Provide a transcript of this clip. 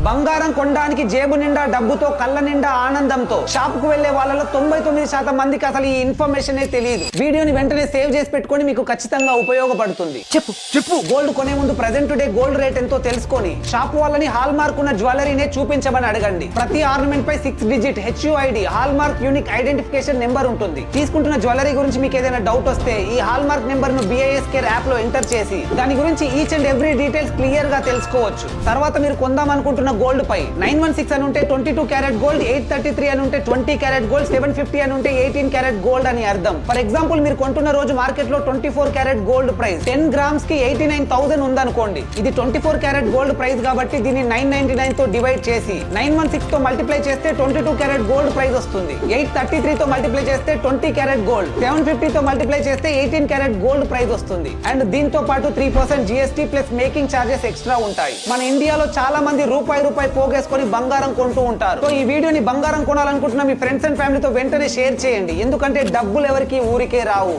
బంగారం కొనడానికి జేబు నిండా డబ్బుతో కళ్ళ నిండా ఆనందంతో షాప్ కు వెళ్లే వాళ్ళలో 99% మందికి అసలు ఈ ఇన్ఫర్మేషన్ తెలియదు. వీడియోని వెంటనే సేవ్ చేసి పెట్టుకొని మీకు ఖచ్చితంగా ఉపయోగపడుతుంది. చెప్పు గోల్డ్ కొనే ముందు ప్రెజెంట్ డే గోల్డ్ రేట్ ఎంతో తెలుసుకొని షాప్ వాళ్ళని హాల్ మార్క్ ఉన్న జ్యువెలరీనే చూపించమని అడగండి. ప్రతి ఆర్నమెంట్ పై 6 digit HUID hall mark unique identification number ఉంటుంది. తీసుకుంటున్న జ్యువెలరీ గురించి మీకు ఏదైనా డౌట్ వస్తే ఈ హాల్ మార్క్ నెంబర్ ను BIS కేర్ యాప్ లో ఎంటర్ చేసి దాని గురించి each and every details clear గా తెలుసుకోవచ్చు. తర్వాత మీరు కొందాం అనుకుంటున్న గోల్డ్ పై 916 అని ఉంటే 22 క్యారెట్ గోల్డ్, 833 అని ఉంటే 20 క్యారెట్ గోల్డ్, 750 అని ఉంటే 18 క్యారెట్ గోల్డ్ అని అర్థం. ఫర్ ఎగ్జాంపుల్ మీరు కొంటున్న రోజు మార్కెట్ లో 24 క్యారెట్ గోల్డ్ ప్రైస్ 10 గ్రామ్స్ కి 89,000 ఉందనుకోండి. ఇది 24 క్యారెట్ గోల్డ్ ప్రైస్ కాబట్టి దీన్ని 999 తో డివైడ్ చేసి 916 తో మల్టిప్లై చేస్తే 22 క్యారెట్ గోల్డ్ ప్రైస్ వస్తుంది. 833 తో మల్టిప్లై చేస్తే 20 క్యారెట్ గోల్డ్, 750 తో మల్టిప్లై చేస్తే 18 క్యారెట్ గోల్డ్ ప్రైస్ వస్తుంది. అండ్ దీంతో పాటు 3% GST plus making charges extra ఉంటాయి. మన ఇండియాలో చాలా మంది రూపాయి పోగేసుకొని బంగారం కొంటూ ఉంటారు. సో ఈ వీడియోని బంగారం కొనాలనుకుంటున్న మీ ఫ్రెండ్స్ అండ్ ఫ్యామిలీతో వెంటనే షేర్ చేయండి. ఎందుకంటే డబ్బులు ఎవరికి ఊరికే రావు.